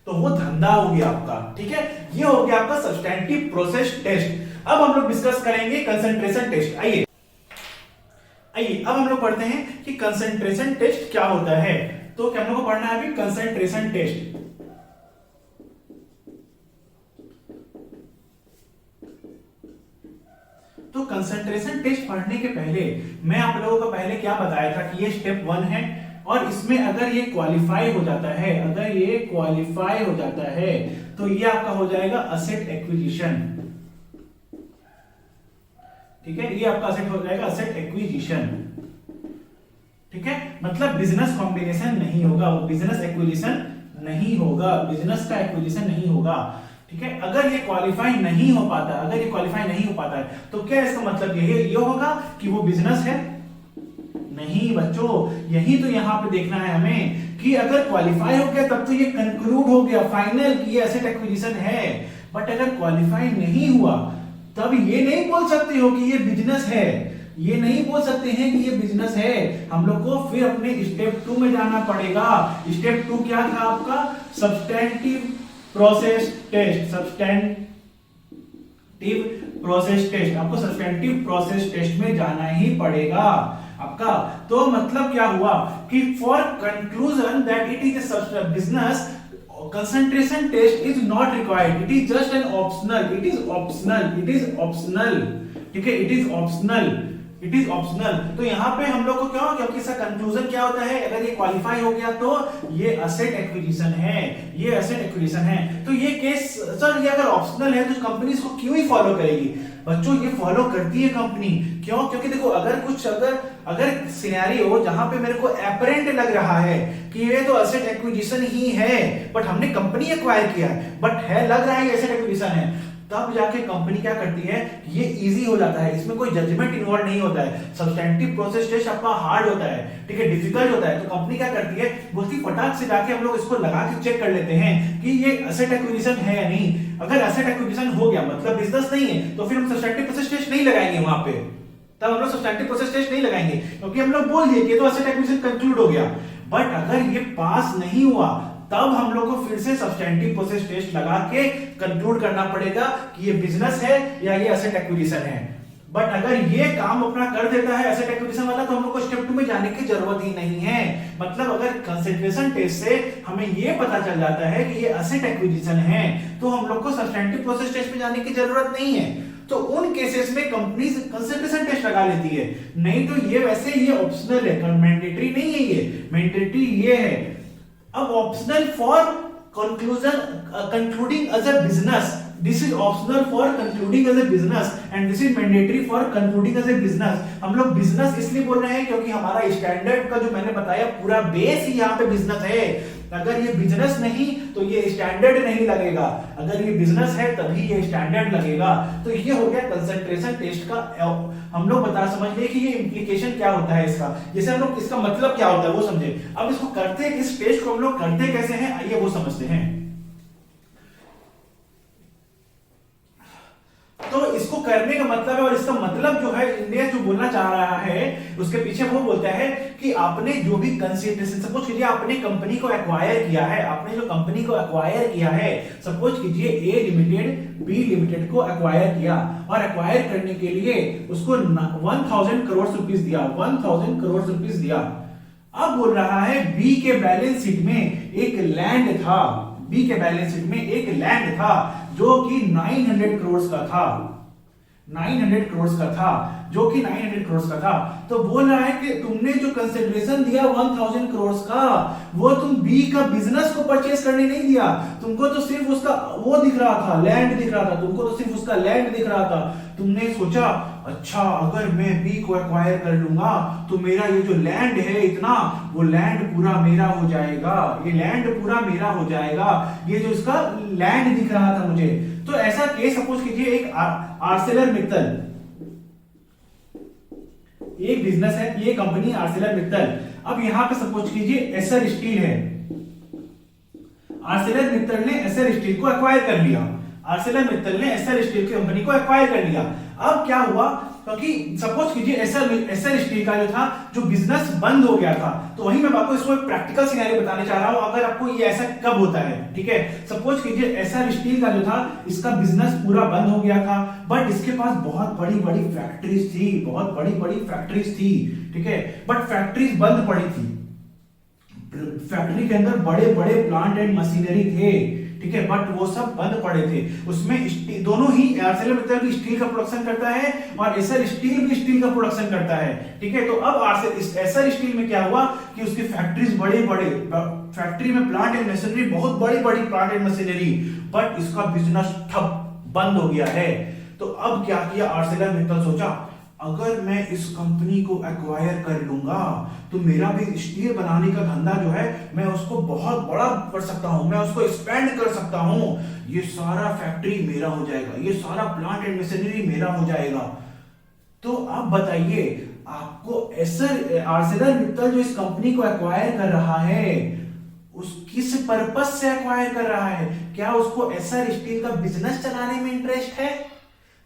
Speaker 1: तो वो धंधा हो गया आपका, ठीक है। ये हो गया आपका सब्सटेंटिव प्रोसेस टेस्ट। अब हम लोग डिस्कस करेंगे कंसंट्रेशन टेस्ट। आइए अब हम लोग पढ़ते हैं कि कंसंट्रेशन टेस्ट क्या होता है। तो क्या हम लोग को पढ़ना है अभी कंसंट्रेशन टेस्ट। तो कंसंट्रेशन टेस्ट पढ़ने के पहले मैं आप लोगों को पहले क्या बताया था कि ये स्टेप 1 है और इसमें अगर ये क्वालिफाई हो जाता है, तो ये आपका हो जाएगा असेट एक्विजिशन, ठीक है, ये आपका असेट हो जाएगा असेट एक्विजिशन, ठीक है, मतलब बिजनेस कॉम्बिनेशन नहीं होगा, वो बिजनेस एक्विजिशन नहीं होगा, बिजनेस का एक्विजिशन नहीं होगा, ठीक है। अगर ये क्वालिफाई नहीं हो पाता, अगर ये क्वालिफाई नहीं हो पाता है तो क्या इसका मतलब ये होगा कि वो बिजनेस है? नहीं बच्चों, यही तो यहां पे देखना है हमें कि अगर क्वालिफाई हो गया तब तो ये कंक्लूड हो गया, फाइनल कि ये एसेट एक्विजिशन है। बट अगर क्वालिफाई नहीं हुआ तब ये नहीं बोल सकते हो कि ये बिजनेस है, ये नहीं बोल सकते हैं कि ये बिजनेस है। हम लोग को फिर अपने स्टेप 2 में जाना पड़ेगा। स्टेप 2 क्या था आपका? Substantive process test. Substantive process test, आपको सब्सटेंटिव प्रोसेस टेस्ट में जाना ही पड़ेगा आपका। तो मतलब क्या हुआ कि for conclusion that it is a business, concentration test is not required, it is just an optional, it is optional, it is optional, ठीक है, it is optional, it is optional। तो यहाँ पे हम लोग को क्यों, क्योंकि इसका कंक्लूजन क्या होता है, अगर ये क्वालिफाई हो गया तो ये एसेट एक्विजिशन है, ये एसेट एक्विजिशन है। तो ये केस सर ये अगर ऑप्शनल है तो कंपनी इसको क्यों ही फॉलो करेगी? बच्चों ये फॉलो करती है कंपनी, क्यों? क्योंकि देखो अगर सिनेरियो जहां पे मेरे को एपरेंट लग रहा है कि ये तो एसेट एक्विजिशन ही है, बट हमने कंपनी एक्वायर किया है, बट है लग रहा है एसेट एक्विजिशन है, तब जाके कंपनी क्या करती है, ये इजी हो जाता है, इसमें कोई जजमेंट इन्वॉल्व नहीं होता है। सब्सटेंटिव प्रोसेस टेस्ट आपका हार्ड होता है, ठीक है, डिफिकल्ट होता है। तो कंपनी क्या करती है, बोलती फटाक से जाके हम लोग इसको लगा के चेक कर लेते हैं कि ये एसेट एक्विजिशन है या नहीं। अगर एसेट एक्विजिशन हो गया मतलब बिजनेस नहीं है, तो फिर हम सब्सटेंटिव प्रोसेस टेस्ट नहीं लगाएंगे वहां पे, तब हम लोग सब्सटेंटिव प्रोसेस टेस्ट नहीं लगाएंगे, क्योंकि हम लोग बोल दिए कि तो एसेट एक्विजिशन कंक्लूड हो गया। बट अगर ये पास नहीं हुआ तब हम लोग को फिर से सब्सटेंटिव प्रोसेस टेस्ट लगा के कंक्लूड करना पड़ेगा कि ये बिजनेस है या ये एसेट एक्विजिशन है। बट अगर ये काम अपना कर देता है एसेट एक्विजिशन वाला, तो हम लोग को स्टेप 2 में जाने की जरूरत ही नहीं है। मतलब अगर कंसंट्रेशन टेस्ट से हमें ये पता चल जाता है कि ये एसेट एक्विजिशन है, तो हम लोग को सब्सटेंटिव प्रोसेस टेस्ट में जाने की जरूरत नहीं है। तो उन केसेस में कंपनी कंसंट्रेशन टेस्ट लगा लेती है, नहीं तो ये वैसे ये ऑप्शनल है, मैंडेटरी नहीं है, ये मैंडेटरी ये है। अब optional for concluding as a business, this is optional for concluding as a business and this is mandatory for concluding as a business। हम लोग बिजनेस इसलिए बोल रहे हैं क्योंकि हमारा स्टैंडर्ड का जो मैंने बताया पूरा बेस ही यहाँ पे बिजनेस है। अगर ये बिजनेस नहीं तो ये स्टैंडर्ड नहीं लगेगा, अगर ये बिजनेस है तभी ये स्टैंडर्ड लगेगा। तो ये हो गया कंसंट्रेशन टेस्ट का, हम लोग समझ गए कि ये इंप्लीकेशन क्या होता है इसका, जैसे हम लोग इसका मतलब क्या होता है वो समझे। अब इसको करते, इस टेस्ट को हम लोग करते कैसे हैं आइए वो समझते हैं। तो इसको करने का मतलब है, और इसका मतलब जो है इंडिया जो बोलना चाह रहा है उसके पीछे वो बोलता है कि आपने जो भी कंसिडरेशन, सपोज कीजिए आपने कंपनी को एक्वायर किया है, आपने जो कंपनी को एक्वायर किया है, सपोज कीजिए ए लिमिटेड बी लिमिटेड को एक्वायर किया, और एक्वायर करने के लिए उसको 1000 करोड़ रुपीस दिया, 1000 करोड़ रुपीस दिया। अब बोल रहा है बी के बैलेंस शीट में एक लैंड था, बी के बैलेंस शीट में एक लैंड था जो कि 900 करोड़ का था, 900 करोड़ का था, जो कि 900 करोड़ का था। तो बोल रहा है कि तुमने जो कंसिडरेशन दिया 1000 करोड़ का, वो तुम बी का बिजनेस को परचेज करने नहीं दिया, तुमको तो सिर्फ उसका वो दिख रहा था, लैंड दिख रहा था, तुमको तो सिर्फ उसका लैंड दिख रहा था। तुमने सोचा अच्छा अगर मैं बी को एक्वायर कर लूंगा तो मेरा ये जो लैंड है इतना, वो लैंड पूरा मेरा हो जाएगा, ये लैंड पूरा मेरा हो जाएगा, ये जो इसका लैंड दिख रहा था मुझे। तो ऐसा केस सपोज कीजिए एक आर्सेलर मित्तल, एक बिजनेस है, ये कंपनी आर्सेलर मित्तल। अब यहां पे सपोज कीजिए एसआर स्टील है, आर्सेलर मित्तल ने एसआर स्टील को एक्वायर कर लिया, आर्सेलर मित्तल ने एसआर स्टील की कंपनी को एक्वायर कर लिया। अब क्या हुआ, क्योंकि सपोज कीजिए एसआर स्टील का जो था जो बिजनेस बंद हो गया था, तो वही मैं आपको इसको एक प्रैक्टिकल सिनेरियो बताने चाह रहा हूं, अगर आपको ये ऐसा कब होता है, ठीक है। सपोज कीजिए एसआर स्टील का जो था इसका बिजनेस पूरा बंद हो गया था, बट इसके पास बहुत बड़ी बड़ी फैक्ट्रीज थी, बहुत बड़ी बड़ी फैक्ट्रीज थी, ठीक है, बट फैक्ट्रीज बंद पड़ी थी, फैक्ट्री के अंदर बड़े बड़े प्लांट एंड मशीनरी थे, ठीक है, बट वो सब बंद पड़े थे। उसमें दोनों ही आर्सेलर मित्तल भी स्टील का प्रोडक्शन करता है और एसआर स्टील भी स्टील का प्रोडक्शन करता है, ठीक है। तो अब एसआर स्टील में क्या हुआ कि उसकी फैक्ट्रीज बड़े बड़े, फैक्ट्री में प्लांट एंड मशीनरी बहुत बड़ी बड़ी प्लांट एंड मशीनरी, बट इसका बिजनेस ठप बंद हो गया है। तो अब क्या किया आर्सेलर मित्तल, सोचा अगर मैं इस कंपनी को एक्वायर कर लूंगा तो मेरा भी स्टील बनाने का धंधा जो है मैं उसको बहुत बड़ा कर सकता हूं, मैं उसको एक्सपेंड कर सकता हूं, ये सारा फैक्ट्री मेरा हो जाएगा, ये सारा प्लांट एंड मशीनरी मेरा हो जाएगा। तो आप बताइए, आपको एसर आर्सेलर मित्तल जो इस कंपनी को एक्वायर कर रहा है उस किस पर्पस से एक्वायर कर रहा है? क्या उसको एसर स्टील का बिजनेस चलाने में इंटरेस्ट है?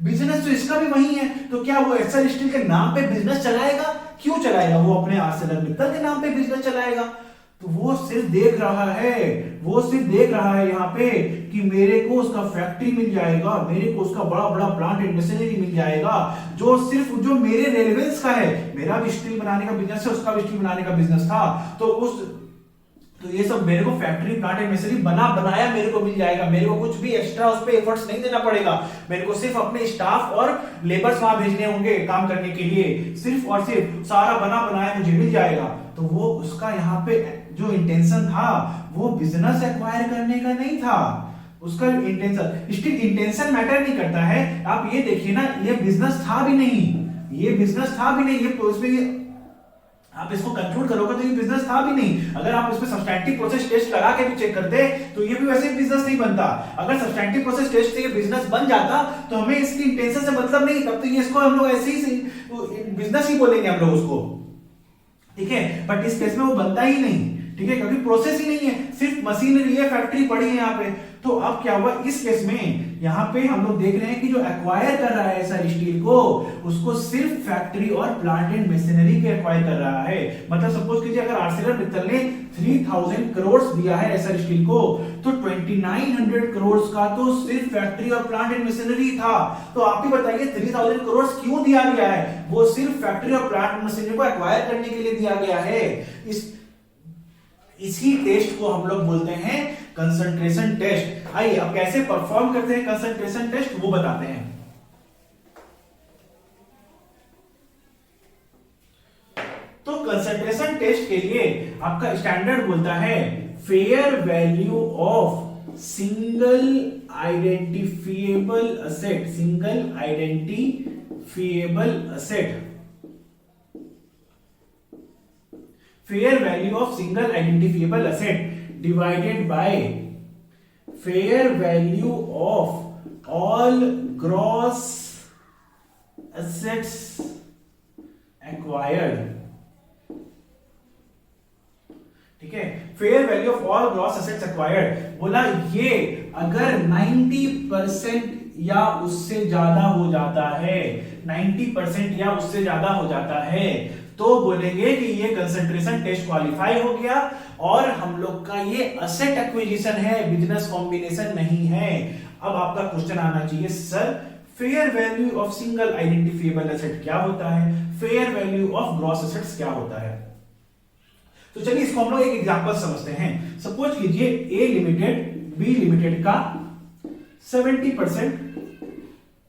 Speaker 1: बिजनेस तो इसका भी वही है, तो क्या वो एसर स्टील के नाम पे बिजनेस चलाएगा? क्यों चलाएगा? वो अपने आर्सेलर मित्तल के नाम पे बिजनेस चलाएगा। तो वो सिर्फ देख रहा है यहाँ पे कि मेरे को उसका फैक्ट्री मिल जाएगा, मेरे को उसका बड़ा बड़ा प्लांट एंड मशीनरी मिल जाएगा, जो मेरे रेलेवेंस का है। मेरा भी स्टील बनाने का बिजनेस है, उसका भी स्टील बनाने का बिजनेस था, तो ये सब मेरे को फैक्ट्री प्लांट एंड मशीनरी बनाया मेरे को मिल जाएगा, मेरे को कुछ भी एक्स्ट्रा उस पे एफर्ट्स नहीं देना पड़ेगा, मेरे को सिर्फ अपने स्टाफ और लेबर्स वहां भेजने होंगे काम करने के लिए, सिर्फ और सिर्फ सारा बनाया मुझे मिल जाएगा। तो वो उसका यहाँ पे जो इंटेंशन था वो बिजनेस एक्वायर करने का नहीं था, उसका इंटेंशन मैटर नहीं करता है। आप ये देखिए ना, ये बिजनेस था भी नहीं, ये आप इसको कंक्लूड करोगे तो ये बिजनेस था भी नहीं। अगर आप इसमें सब्सटैंटिव प्रोसेस टेस्ट लगा के भी चेक करते तो ये भी वैसे बिजनेस नहीं बनता। अगर सब्सटैंटिव प्रोसेस टेस्ट से ये बिजनेस बन जाता तो हमें इसकी इंटेंशन से मतलब नहीं, तब तो ये इसको हम लोग ऐसे ही बिजनेस ही बोलेंगे हम लोग उसको, ठीक है। बट इस केस में वो बनता ही नहीं, ठीक है, क्योंकि प्रोसेस ही नहीं है, सिर्फ मशीनरी है, फैक्ट्री पड़ी है यहाँ पे। तो अब क्या हुआ इस केस में, यहाँ पे हम लोग देख रहे हैं कि जो एक्वायर कर रहा है एसआर स्टील को, उसको सिर्फ फैक्ट्री और प्लांट एंड मशीनरी के एक्वायर कर रहा है। मतलब सपोज कीजिए अगर आर्सेलर मित्तल ने 3000 करोड़ दिया है एसआर स्टील को, तो 2900 करोड़ का तो सिर्फ फैक्ट्री और प्लांट एंड मशीनरी था। तो आप ही बताइए 3000 करोड़ क्यों दिया गया है? वो सिर्फ फैक्ट्री और प्लांट एंड मशीनरी को एक्वायर करने के लिए दिया गया है। इसी टेस्ट को हम लोग बोलते हैं कंसंट्रेशन टेस्ट। आइए अब कैसे परफॉर्म करते हैं कंसंट्रेशन टेस्ट वो बताते हैं। तो कंसंट्रेशन टेस्ट के लिए आपका स्टैंडर्ड बोलता है fair value of single identifiable asset, fair value of single identifiable asset divided by fair value of all gross assets acquired, ठीक है। Fair value of all gross assets acquired बोला, ये अगर 90% या उससे ज्यादा हो जाता है, 90% या उससे ज्यादा हो जाता है, तो बोलेंगे कि ये कंसंट्रेशन टेस्ट क्वालिफाई हो गया और हम लोग का ये असेट एक्विजिशन है, बिजनेस कॉम्बिनेशन नहीं है। अब आपका क्वेश्चन आना चाहिए, sir fair value of single identifiable asset क्या होता है, fair value of gross assets क्या होता है? तो चलिए इसको हम लोग एक एग्जांपल समझते हैं। सपोज कीजिए ए लिमिटेड बी लिमिटेड का 70%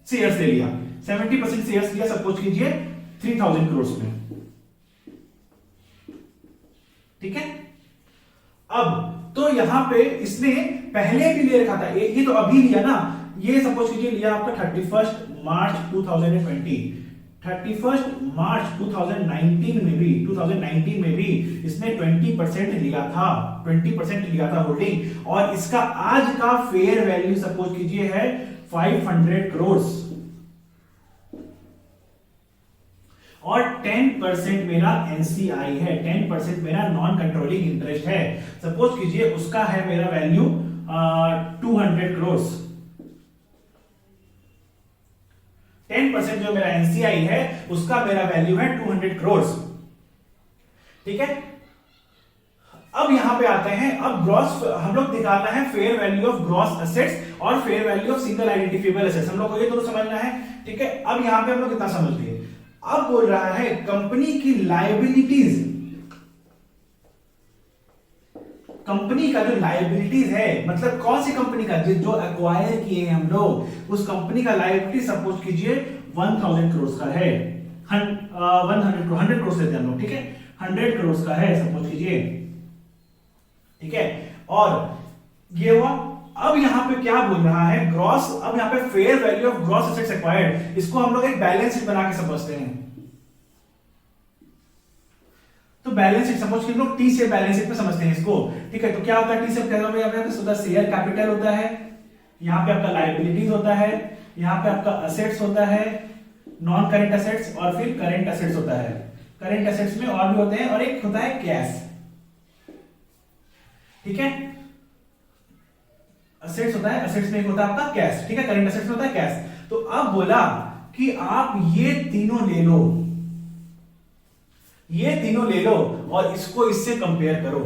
Speaker 1: शेयर्स ले लिया, 70% शेयर्स लिया, सपोज कीजिए 3000 करोड़ में, ठीक है। अब तो यहां पे इसने पहले भी ले रखा था, ये तो अभी लिया ना, ये सपोज कीजिए लिया आपका 31 मार्च 2020, 31 मार्च 2019 में भी इसने 20% लिया था, 20% लिया था होल्डिंग, और इसका आज का फेयर वैल्यू सपोज कीजिए है 500 करोड़, और 10% मेरा एनसीआई है, 10% मेरा नॉन कंट्रोलिंग इंटरेस्ट है। सपोज कीजिए उसका है मेरा वैल्यू 200 करोड़, 10% जो मेरा एनसीआई है उसका मेरा वैल्यू है 200 करोड़, ठीक है। अब यहां पे आते हैं, अब ग्रॉस हम लोग निकालना है fair value of gross assets और fair value of single identifiable assets, हम लोग को ये दोनों समझना है, ठीक है। अब यहां पे हम लोग कितना समझते हैं, अब बोल रहा है कंपनी की लायबिलिटीज, कंपनी का जो लायबिलिटीज है, मतलब कौन सी कंपनी का, जो एक्वायर किए हैं हम लोग, उस कंपनी का लायबिलिटी सपोज कीजिए 1000 करोड़ का है, 100 करोड़ लेते हैं हम लोग, ठीक है, 100 करोड़ का है सपोज कीजिए, ठीक है। और ये हुआ। अब यहाँ पे क्या बोल रहा है, ग्रॉस, अब यहाँ पे fair value of gross assets acquired, इसको हम लोग एक बैलेंस शीट बना के समझते हैं। तो बैलेंस शीट सपोज कि लोग टी से बैलेंस शीट में समझते हैं इसको, ठीक है। तो क्या होता है टी से, कहते हैं शेयर कैपिटल होता है, यहाँ पे आपका लायबिलिटीज होता है, यहाँ पे आपका असेट्स होता है, नॉन करेंट असेट्स, और फिर करेंट असेट्स होता है। करेंट असेट्स में और भी होते हैं, और एक होता है कैश, ठीक है। असेट्स होता है, असेट्स में एक होता है आपका कैश, ठीक है। करेंट असेट्स में होता है कैश। तो अब बोला कि आप ये तीनों ले लो, ये तीनों ले लो और इसको इससे कंपेयर करो,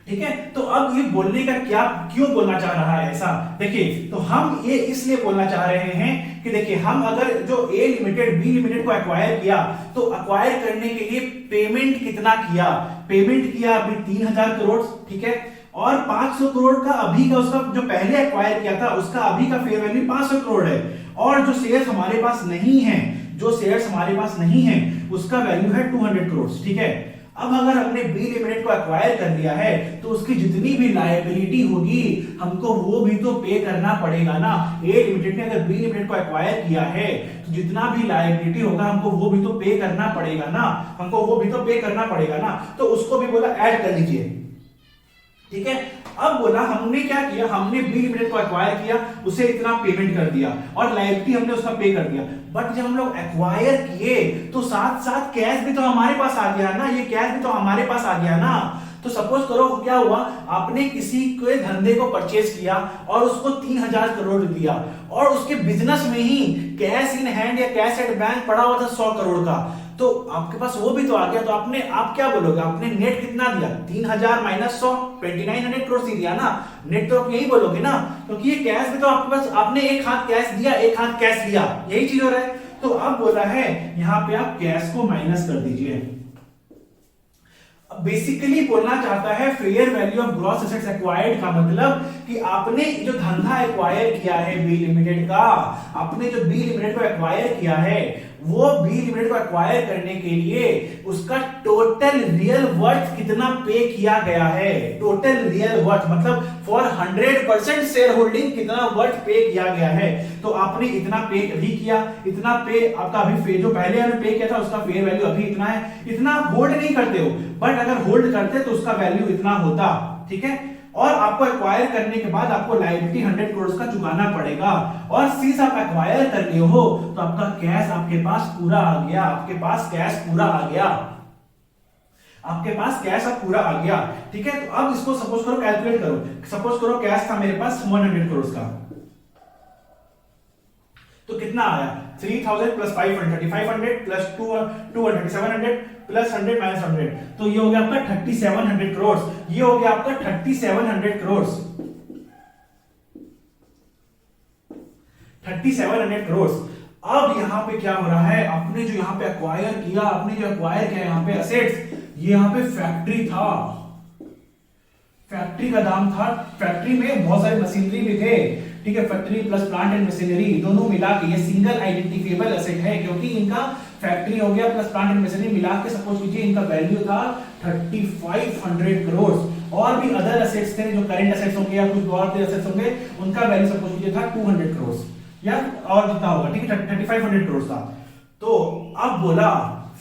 Speaker 1: ठीक है। तो अब ये बोलने का क्या, क्यों बोलना चाह रहा है ऐसा, देखिए। तो हम ये इसलिए बोलना चाह रहे हैं कि देखिए, हम अगर जो ए लिमिटेड बी लिमिटेड को एक्वायर किया, तो एक्वायर करने के लिए पेमेंट कितना किया, पेमेंट किया अभी 3000 करोड़, ठीक है। और 500 करोड़ का अभी का, उसका जो पहले एक्वायर किया था उसका अभी का फेयर वैल्यू 500 करोड़ है। और जो शेयर्स हमारे पास नहीं है, जो शेयर्स हमारे पास नहीं है उसका वैल्यू है 200 करोड़, ठीक है। अब अगर हमने बी लिमिटेड को एक्वायर कर लिया है, तो उसकी जितनी भी लायबिलिटी होगी हमको वो भी तो पे करना पड़ेगा ना। ए लिमिटेड ने अगर बी लिमिटेड को एक्वायर किया है, तो जितना भी लायबिलिटी होगा हमको वो भी तो पे करना पड़ेगा ना, हमको वो भी तो पे करना पड़ेगा ना। तो उसको भी बोला ऐड कर लीजिए, ठीक है। अब बोला हमने क्या किया, हमने बी लिमिटेड को एक्वायर किया, उसे इतना पेमेंट कर दिया और लायबिलिटी हमने उसका पे कर दिया। बट जब हम लोग एक्वायर किए तो साथ साथ कैश भी तो हमारे पास आ गया ना, ये कैश भी तो हमारे पास आ गया ना। तो सपोज करो क्या हुआ, आपने किसी के धंधे को परचेज किया और उसको 3000 करोड़ दिया, और उसके बिजनेस में ही कैश इन हैंड या कैश एट बैंक पड़ा हुआ था 100 करोड़ का, तो आपके पास वो भी तो आ गया। तो आपने, आप क्या बोलोगे, आपने नेट कितना दिया, 3000 माइनस 100, 2900 करोड़ ही दिया ना। नेट तो आप यही बोलोगे ना, क्योंकि ये कैश भी तो आपके पास, आपने एक हाथ कैश दिया एक हाथ कैश लिया, यही चीज हो रहा है। तो अब बोला है यहां पे आप कैश को माइनस कर दीजिए। बेसिकली बोलना चाहता है fair value of gross assets acquired का मतलब कि आपने जो धंधा एक्वायर किया है बी लिमिटेड का, आपने जो बी लिमिटेड को एक्वायर किया है, वो बी लिमिटेड को एक्वायर करने के लिए उसका टोटल रियल वर्थ कितना पे किया गया है। टोटल रियल वर्थ मतलब फॉर 100% शेयर होल्डिंग कितना वर्थ पे किया गया है। तो आपने इतना पे अभी किया, इतना पे आपका अभी जो पहले आपने पे किया था उसका फेयर वैल्यू अभी इतना है। इतना होल्ड नहीं करते हो, बट अगर होल्ड करते तो उसका वैल्यू इतना होता, ठीक है। और आपको एक्वायर करने के बाद आपको लायबिलिटी 100 करोड़ का चुकाना पड़ेगा, और सिंस आप एक्वायर कर लिए हो तो आपका कैश आपके पास पूरा आ गया, आपके पास कैश पूरा आ गया, आपके पास कैश अब पूरा आ गया, ठीक है। तो अब इसको सपोज करो कैलकुलेट करो, सपोज करो कैश था मेरे पास 100 करोड़ का, तो कितना आया 3000 प्लस 500 500 प्लस 200 700 प्लस 100 माइनस 100, तो ये हो गया आपका 3700 करोड़। ये हो गया आपका 3700 करोड़, 3700 करोड़। अब यहां पे क्या हो रहा है, आपने जो यहां पे एक्वायर किया, आपने जो एक्वायर किया यहां पे असेट्स, ये यहां पे फैक्ट्री था, फैक्ट्री का दाम था, फैक्ट्री में बहुत सारे मशीनरी भी थे, ठीक है। Factory plus plant and machinery दोनों मिला के ये सिंगल आइडेंटिफिएबल एसेट है, क्योंकि इनका फैक्ट्री हो गया प्लस प्लांट एंड मशीनरी मिला के सपोज कीजिए इनका वैल्यू था 3500 करोड़। और भी अदर एसेट्स थे जो करेंट एसेट्स होंगे या कुछ और एसेट्स होंगे, उनका वैल्यू सपोज कीजिए था 200 करोड़ या और जितना होगा, ठीक है, 3500 करोड़ था। तो अब बोला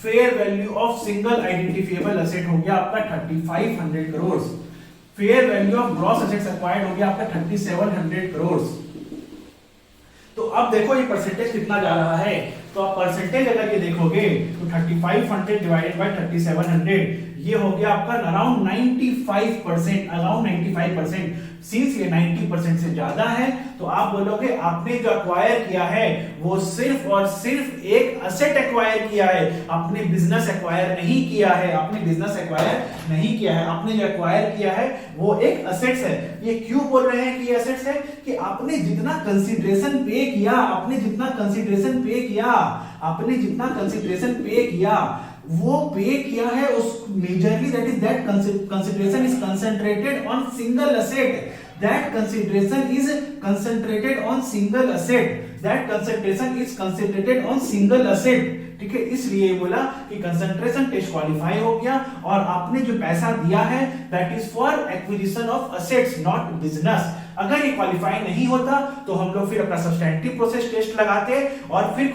Speaker 1: fair value of single identifiable asset हो गया आपका 3500 crore, fair value of gross assets acquired हो गया आपका 3700 करोड़। तो अब देखो ये परसेंटेज कितना जा रहा है, तो आप परसेंटेज अगर ये देखोगे तो 3500 डिवाइडेड बाय 3700 ये हो गया आपका अराउंड 95%, अराउंड 95%। सिंस ये 90% से ज्यादा है, तो आप बोलोगे आपने जो एक्वायर किया है वो सिर्फ और सिर्फ एक एसेट एक्वायर किया है, आपने बिजनेस एक्वायर नहीं किया है, आपने बिजनेस एक्वायर नहीं किया है, आपने जो एक्वायर किया है वो एक एसेट्स है। ये क्यों बोल रहे हैं कि ये एसेट्स है, कि आपने जितना कंसीडरेशन पे किया, आपने जितना कंसीडरेशन पे किया, आपने जितना कंसीडरेशन पे किया वो पे किया है उस majorly that is that consideration is concentrated on single asset, that consideration is concentrated on single asset, that concentration is concentrated on single asset. ठीक है, इसलिए बोला कि कंसंट्रेशन टेस्ट क्वालिफाई हो गया और आपने जो पैसा दिया है that is for acquisition of assets not business. अगर ये क्वालिफाई नहीं होता तो हम लोग फिर अपना सब्सटेंटिव प्रोसेस टेस्ट लगाते और फिर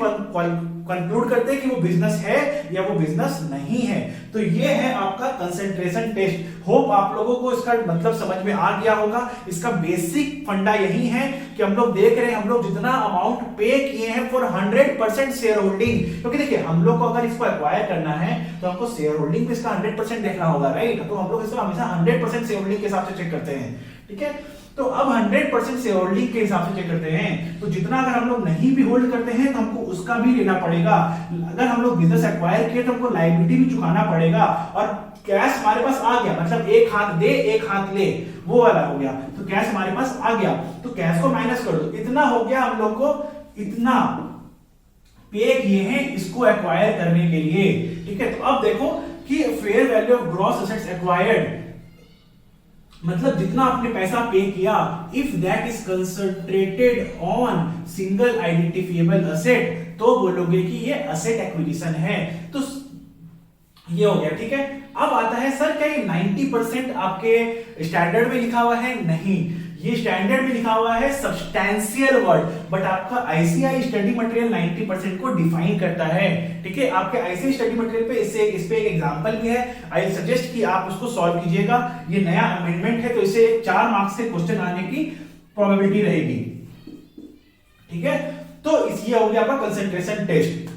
Speaker 1: कंक्लूड करते कि वो बिजनेस है या वो बिजनेस नहीं है। तो ये है आपका कंसंट्रेशन टेस्ट। होप आप लोगों को इसका मतलब समझ में आ गया होगा। इसका बेसिक फंडा यही है कि हम लोग देख रहे हैं, हम लोग जितना अमाउंट पे किए हैं फॉर 100% शेयर होल्डिंग, क्योंकि देखिए हम लोग को अगर इसको एक्वायर करना है तो हमको शेयर होल्डिंग पे इसका 100% देखना होगा, राइट। तो हम लोग इसको हमेशा 100% शेयर होल्डिंग के हिसाब से चेक करते हैं। ठीक है, तो अब 100% शेयर होल्डिंग के हिसाब से चेक करते हैं, तो जितना अगर हम लोग नहीं भी होल्ड करते हैं तो हमको उसका भी लेना पड़ेगा। अगर हम लोग बिजनेस एक्वायर किए तो हमको लायबिलिटी भी चुकाना पड़ेगा। और कैश हमारे पास आ गया, मतलब एक हाथ दे एक हाथ ले, वो वाला हो गया। तो कैश हमारे पास आ गया, तो कैश को माइनस कर दो, इतना हो गया हम लोग को, इतना पे किए हैं इसको एक्वायर करने के लिए। ठीक है, तो अब देखो कि fair value of gross assets acquired, मतलब जितना आपने पैसा पे किया, if that is concentrated on single identifiable asset, तो बोलोगे कि ये एसेट एक्विजिशन है। तो ये हो गया। ठीक है, अब आता है सर क्या ये 90% आपके स्टैंडर्ड में लिखा हुआ है? नहीं, ये स्टैंडर्ड में लिखा हुआ है सब्सटैंशियल वर्ड, बट आपका आईसीआई स्टडी मटेरियल 90% को डिफाइन करता है। ठीक है, आपके आईसीआई स्टडी मटेरियल पे इस पे एक एग्जांपल भी है, आई सजेस्ट कि आप उसको सॉल्व कीजिएगा। ये नया अमेंडमेंट है तो इसे 4 मार्क्स से क्वेश्चन आने की प्रोबेबिलिटी रहेगी। ठीक है, तो ये हो गया आपका कंसंट्रेशन टेस्ट।